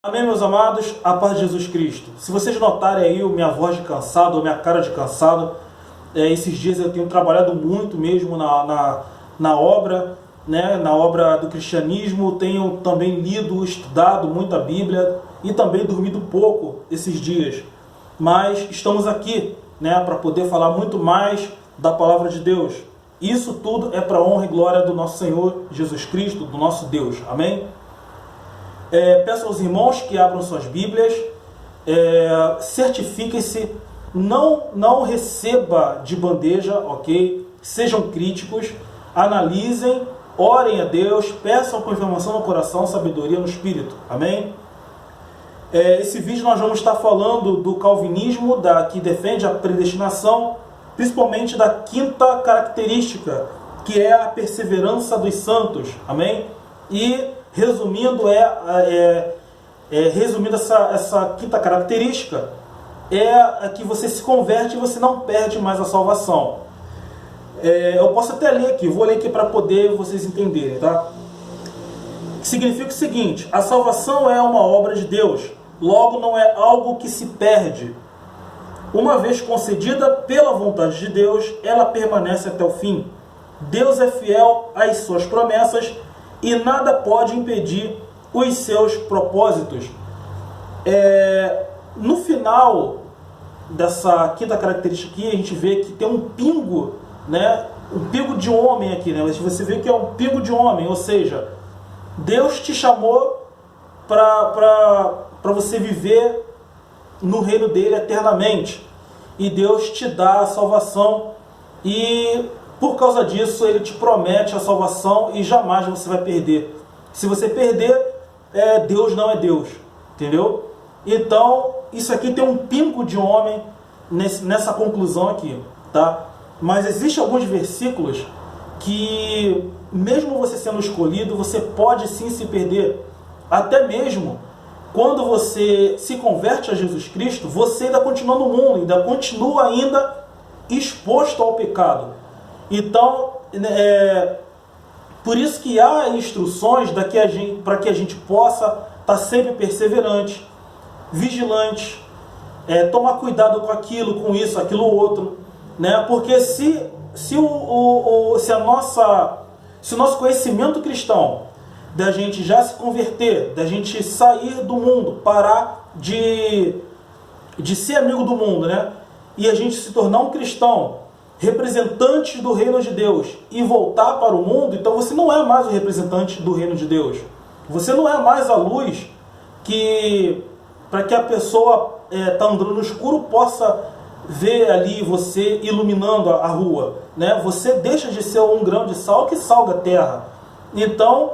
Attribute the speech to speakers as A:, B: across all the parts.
A: Amém, meus amados, a paz de Jesus Cristo. Se vocês notarem aí minha voz de cansado, ou minha cara de cansado, esses dias eu tenho trabalhado muito mesmo na obra, né, na obra do cristianismo. Tenho também lido, estudado muito a Bíblia e também dormido pouco esses dias. Mas estamos aqui, né, para poder falar muito mais da palavra de Deus. Isso tudo é para a honra e glória do nosso Senhor Jesus Cristo, do nosso Deus. Amém? Peço aos irmãos que abram suas Bíblias, certifiquem-se, não receba de bandeja, ok? Sejam críticos, analisem, orem a Deus, peçam confirmação no coração, sabedoria no espírito, amém? Esse vídeo nós vamos estar falando do calvinismo, que defende a predestinação, principalmente da quinta característica, que é a perseverança dos santos, amém? E resumindo, essa quinta característica é a que você se converte e você não perde mais a salvação. Eu posso até ler aqui, vou ler aqui para poder vocês entenderem, tá? Significa o seguinte: a salvação é uma obra de Deus, logo não é algo que se perde. Uma vez concedida pela vontade de Deus, ela permanece até o fim. Deus é fiel às suas promessas e nada pode impedir os seus propósitos. No final dessa quinta característica aqui, a gente vê que tem um pingo, né? Um pingo de homem aqui, né? Você vê que é um pingo de homem, ou seja, Deus te chamou para você viver no reino dele eternamente. E Deus te dá a salvação e por causa disso, ele te promete a salvação e jamais você vai perder. Se você perder, Deus não é Deus. Entendeu? Então, isso aqui tem um pingo de homem nessa conclusão aqui. Tá? Mas existem alguns versículos que, mesmo você sendo escolhido, você pode sim se perder. Até mesmo quando você se converte a Jesus Cristo, você ainda continua no mundo, ainda continua exposto ao pecado. Então, por isso que há instruções para que a gente possa estar sempre perseverante, vigilante, tomar cuidado com aquilo, com isso, aquilo outro, né? Porque se o nosso conhecimento cristão, da gente já se converter, da gente sair do mundo, parar de ser amigo do mundo, né? E a gente se tornar um cristão, representante do reino de Deus, e voltar para o mundo, então você não é mais o representante do reino de Deus. Você não é mais a luz para que a pessoa está andando no escuro possa ver ali você iluminando a rua, né? Você deixa de ser um grão de sal que salga a terra. Então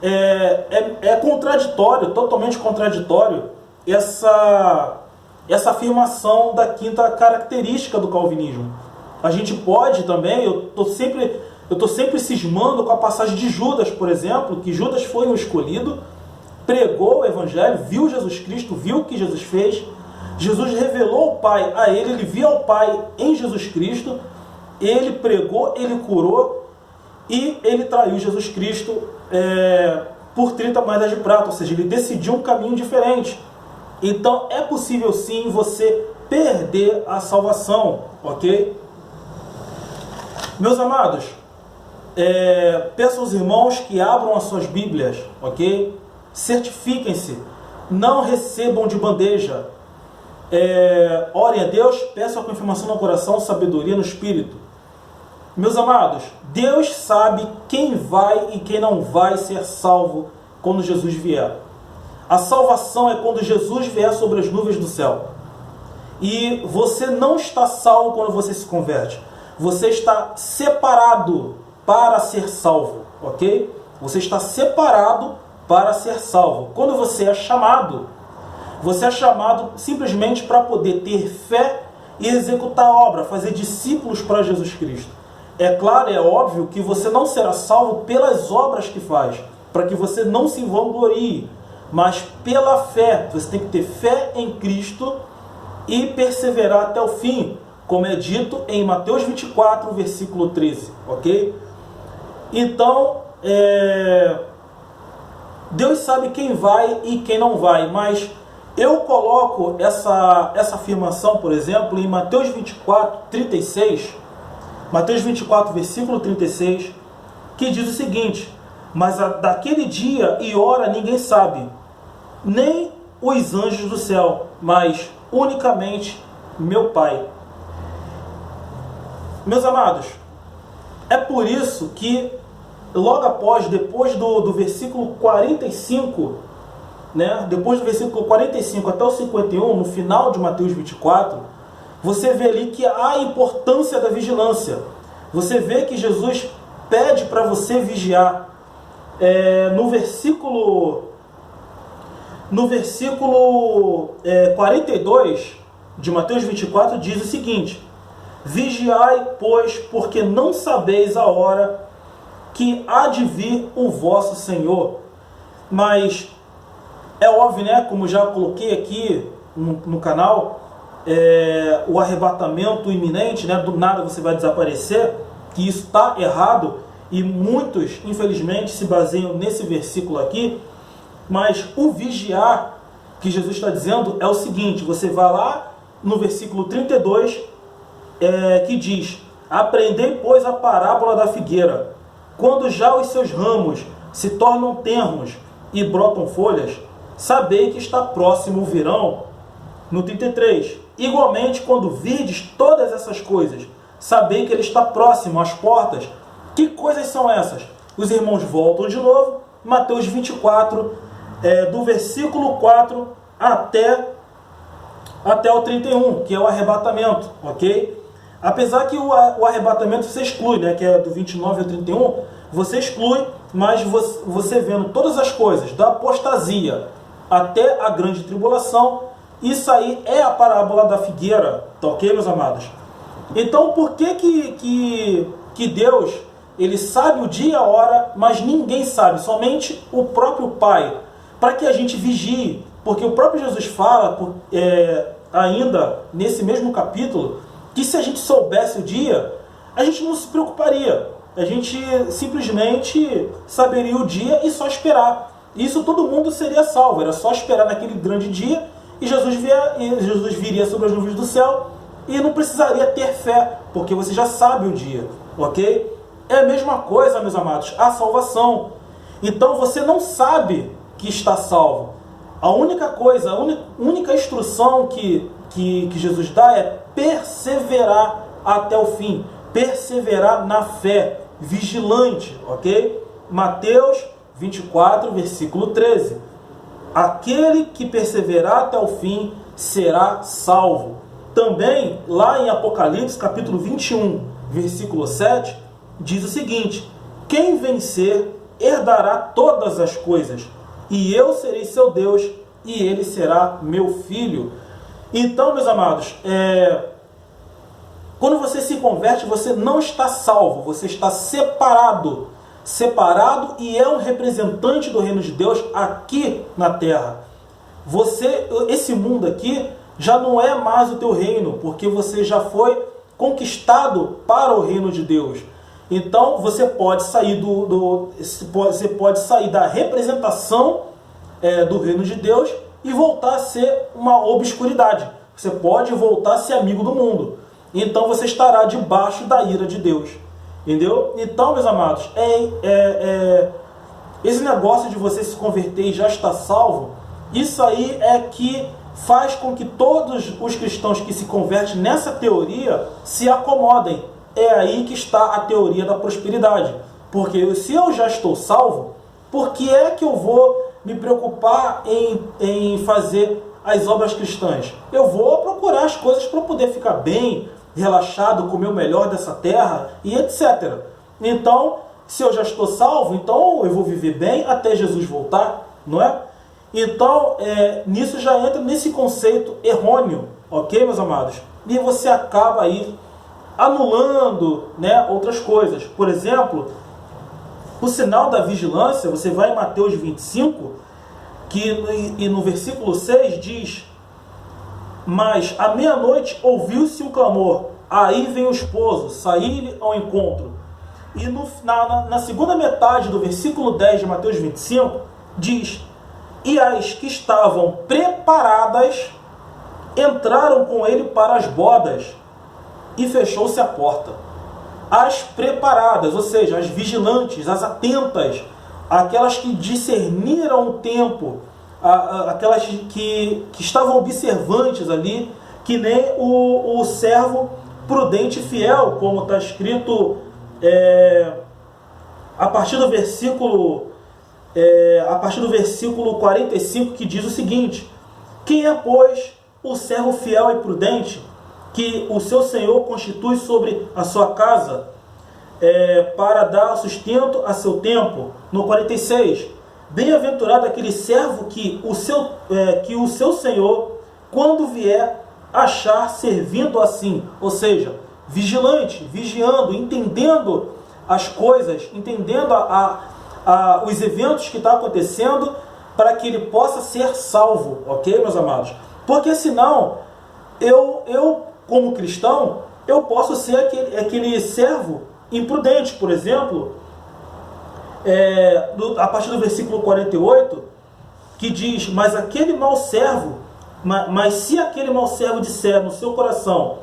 A: é contraditório, totalmente contraditório essa afirmação da quinta característica do calvinismo. A gente pode também, eu estou sempre cismando com a passagem de Judas, por exemplo, que Judas foi um escolhido, pregou o evangelho, viu Jesus Cristo, viu o que Jesus fez, Jesus revelou o Pai a ele via o Pai em Jesus Cristo, ele pregou, ele curou e ele traiu Jesus Cristo por 30 moedas de prata, ou seja, ele decidiu um caminho diferente. Então é possível sim você perder a salvação, ok? Meus amados, peço aos irmãos que abram as suas Bíblias, ok? Certifiquem-se, não recebam de bandeja. Orem a Deus, peçam a confirmação no coração, sabedoria no espírito. Meus amados, Deus sabe quem vai e quem não vai ser salvo quando Jesus vier. A salvação é quando Jesus vier sobre as nuvens do céu. E você não está salvo quando você se converte. Você está separado para ser salvo, ok? Você está separado para ser salvo. Quando você é chamado simplesmente para poder ter fé e executar a obra, fazer discípulos para Jesus Cristo. É claro, é óbvio que você não será salvo pelas obras que faz, para que você não se vanglorie, mas pela fé. Você tem que ter fé em Cristo e perseverar até o fim, como é dito em Mateus 24, versículo 13, ok? Então, Deus sabe quem vai e quem não vai, mas eu coloco essa afirmação, por exemplo, em Mateus 24, 36, Mateus 24, versículo 36, que diz o seguinte: mas daquele dia e hora ninguém sabe, nem os anjos do céu, mas unicamente meu Pai. Meus amados, é por isso que logo após, depois do versículo 45, né, depois do versículo 45 até o 51, no final de Mateus 24, você vê ali que há a importância da vigilância. Você vê que Jesus pede para você vigiar. No versículo 42 de Mateus 24 diz o seguinte: vigiai, pois, porque não sabeis a hora que há de vir o vosso Senhor. Mas é óbvio, né, como já coloquei aqui no canal, o arrebatamento iminente, né, do nada você vai desaparecer, que isso está errado, e muitos, infelizmente, se baseiam nesse versículo aqui. Mas o vigiar que Jesus está dizendo é o seguinte: você vai lá no versículo 32, que diz: aprendei, pois, a parábola da figueira. Quando já os seus ramos se tornam tenros e brotam folhas, sabei que está próximo o verão. No 33, igualmente, quando virdes todas essas coisas, sabei que ele está próximo às portas. Que coisas são essas? Os irmãos voltam de novo, Mateus 24, do versículo 4 até o 31, que é o arrebatamento, ok? Apesar que o arrebatamento você exclui, né, que é do 29 ao 31, você exclui, mas você vendo todas as coisas, da apostasia até a grande tribulação, isso aí é a parábola da figueira, tá ok, meus amados? Então, por que Deus, ele sabe o dia e a hora, mas ninguém sabe, somente o próprio Pai, para que a gente vigie? Porque o próprio Jesus fala, ainda nesse mesmo capítulo, que se a gente soubesse o dia, a gente não se preocuparia. A gente simplesmente saberia o dia e só esperar. Isso todo mundo seria salvo. Era só esperar naquele grande dia e Jesus viria sobre as nuvens do céu e não precisaria ter fé, porque você já sabe o dia, ok? É a mesma coisa, meus amados, a salvação. Então você não sabe que está salvo. A única coisa, a única instrução que Jesus dá é perseverar até o fim, perseverar na fé, vigilante, ok? Mateus 24, versículo 13. Aquele que perseverar até o fim será salvo. Também, lá em Apocalipse, capítulo 21, versículo 7, diz o seguinte: quem vencer herdará todas as coisas, e eu serei seu Deus, e ele será meu filho. Então, meus amados, quando você se converte, você não está salvo, você está separado, e é um representante do reino de Deus aqui na terra. Esse mundo aqui já não é mais o teu reino, porque você já foi conquistado para o reino de Deus. Então você pode sair você pode sair da representação do reino de Deus e voltar a ser uma obscuridade. Você pode voltar a ser amigo do mundo. Então você estará debaixo da ira de Deus. Entendeu? Então, meus amados, esse negócio de você se converter e já estar salvo, isso aí é que faz com que todos os cristãos que se convertem nessa teoria se acomodem. É aí que está a teoria da prosperidade. Porque se eu já estou salvo, por que é que eu vou me preocupar em fazer as obras cristãs? Eu vou procurar as coisas para poder ficar bem, relaxado, comer o melhor dessa terra e etc. Então, se eu já estou salvo, então eu vou viver bem até Jesus voltar, não é? Então, nisso já entra nesse conceito errôneo, ok, meus amados? E você acaba aí anulando, né, outras coisas. Por exemplo, o sinal da vigilância, você vai em Mateus 25, e no versículo 6 diz: mas à meia-noite ouviu-se um clamor, aí vem o esposo, saí-lhe ao encontro. E na segunda metade do versículo 10 de Mateus 25, diz: e as que estavam preparadas entraram com ele para as bodas, e fechou-se a porta. As preparadas, ou seja, as vigilantes, as atentas, aquelas que discerniram o tempo, aquelas que estavam observantes ali, que nem o servo prudente e fiel, como está escrito a partir do versículo 45, que diz o seguinte: quem é, pois, o servo fiel e prudente, que o seu senhor constitui sobre a sua casa, para dar sustento a seu tempo? No 46, bem-aventurado aquele servo que o seu senhor, quando vier, achar servindo assim, ou seja, vigilante, vigiando, entendendo as coisas, entendendo os eventos que estão acontecendo, para que ele possa ser salvo, ok, meus amados? Porque senão, eu como cristão, eu posso ser aquele servo imprudente. Por exemplo, a partir do versículo 48, que diz: mas se aquele mau servo disser no seu coração: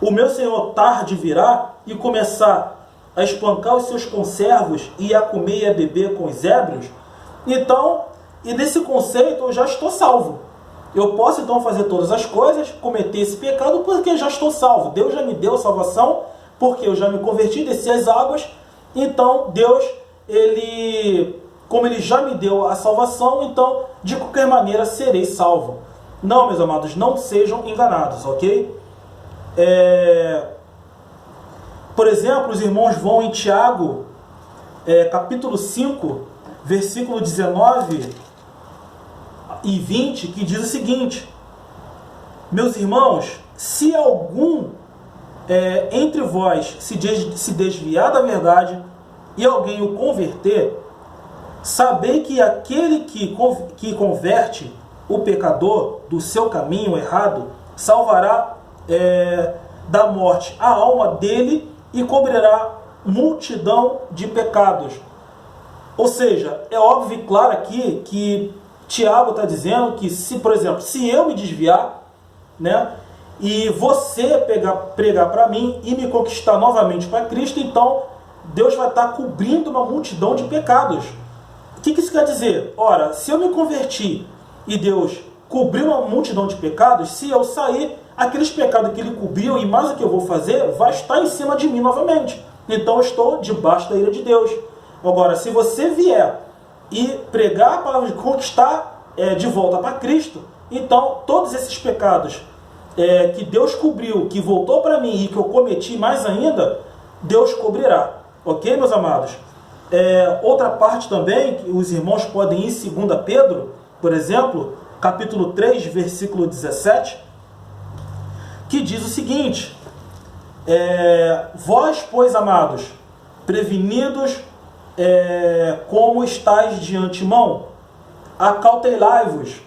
A: o meu senhor tarde virá, e começar a espancar os seus conservos e a comer e a beber com os ébrios, então, e nesse conceito eu já estou salvo. Eu posso então fazer todas as coisas, cometer esse pecado, porque já estou salvo. Deus já me deu a salvação, porque eu já me converti, desci as águas. Então Deus, como Ele já me deu a salvação, então de qualquer maneira serei salvo. Não, meus amados, não sejam enganados, ok? Por exemplo, os irmãos vão em Tiago, capítulo 5, versículo 19 e 20, que diz o seguinte: meus irmãos, se algum entre vós se desviar da verdade e alguém o converter, sabei que aquele que converte o pecador do seu caminho errado salvará da morte a alma dele e cobrirá multidão de pecados. Ou seja, é óbvio e claro aqui que Tiago está dizendo que, por exemplo, se eu me desviar, né, e você pregar para mim e me conquistar novamente para Cristo, então Deus vai estar cobrindo uma multidão de pecados. O que isso quer dizer? Ora, se eu me converti e Deus cobriu uma multidão de pecados, se eu sair, aqueles pecados que Ele cobriu e mais o que eu vou fazer vai estar em cima de mim novamente. Então eu estou debaixo da ira de Deus. Agora, se você vier e pregar a palavra de conquistar de volta para Cristo, então todos esses pecados que Deus cobriu, que voltou para mim e que eu cometi mais ainda, Deus cobrirá. Ok, meus amados? Outra parte também, que os irmãos podem ir em 2 Pedro, por exemplo, capítulo 3, versículo 17, que diz o seguinte: vós, pois, amados, prevenidos como estáis de antemão, acautelai-vos,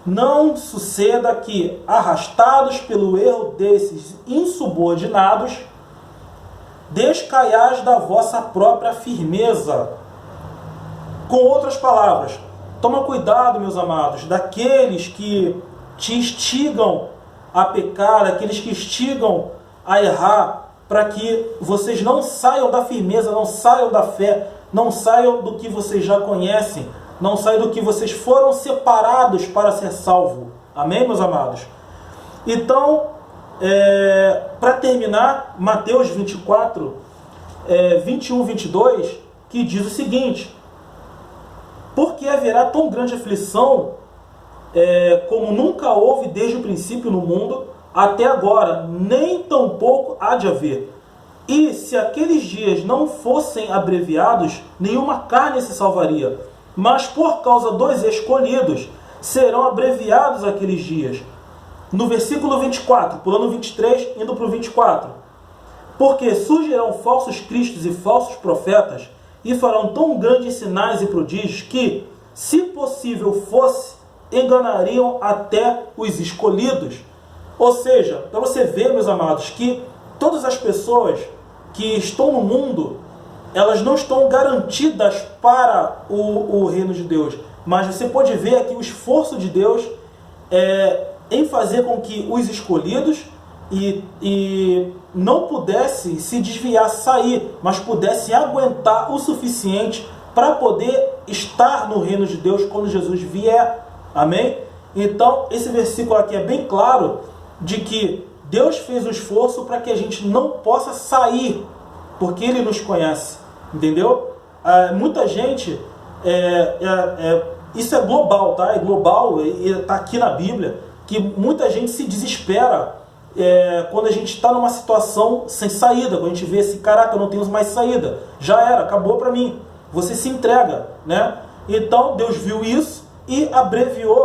A: não suceda que, arrastados pelo erro desses insubordinados, descaiais da vossa própria firmeza. Com outras palavras, toma cuidado, meus amados, daqueles que te instigam a pecar, aqueles que instigam a errar, para que vocês não saiam da firmeza, não saiam da fé, não saiam do que vocês já conhecem, não saiam do que vocês foram separados para ser salvo. Amém, meus amados? Então, para terminar, Mateus 24, 21, 22, que diz o seguinte: porque haverá tão grande aflição como nunca houve desde o princípio no mundo até agora, nem tampouco há de haver. E se aqueles dias não fossem abreviados, nenhuma carne se salvaria. Mas por causa dos escolhidos, serão abreviados aqueles dias. No versículo 24, pulando 23, indo para o 24. Porque surgirão falsos cristos e falsos profetas, e farão tão grandes sinais e prodígios que, se possível fosse, enganariam até os escolhidos. Ou seja, para você ver, meus amados, que todas as pessoas que estão no mundo, elas não estão garantidas para o reino de Deus. mas você pode ver aqui o esforço de Deus em fazer com que os escolhidos e não pudessem se desviar, sair, mas pudessem aguentar o suficiente para poder estar no reino de Deus quando Jesus vier. Amém? Então, esse versículo aqui é bem claro de que Deus fez o esforço para que a gente não possa sair, porque Ele nos conhece. Entendeu? Muita gente, isso é global, tá? É global e está aqui na Bíblia, que muita gente se desespera quando a gente está numa situação sem saída, quando a gente vê assim, caraca, eu não tenho mais saída, já era, acabou para mim. Você se entrega, né? Então Deus viu isso e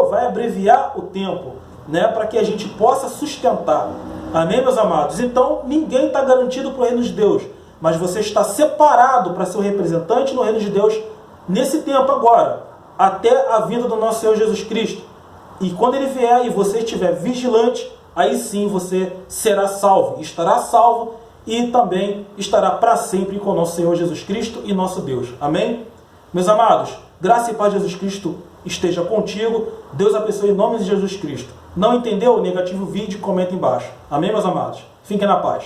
A: vai abreviar o tempo, né? Para que a gente possa sustentar. Amém, meus amados? Então ninguém está garantido para o reino de Deus, mas você está separado para ser o representante no reino de Deus nesse tempo agora, até a vinda do nosso Senhor Jesus Cristo. E quando Ele vier e você estiver vigilante, aí sim você será salvo, estará salvo e também estará para sempre com o nosso Senhor Jesus Cristo e nosso Deus. Amém? Meus amados, graça e paz de Jesus Cristo esteja contigo. Deus abençoe em nome de Jesus Cristo. Não entendeu? Negativa o vídeo e comenta embaixo. Amém, meus amados? Fiquem na paz.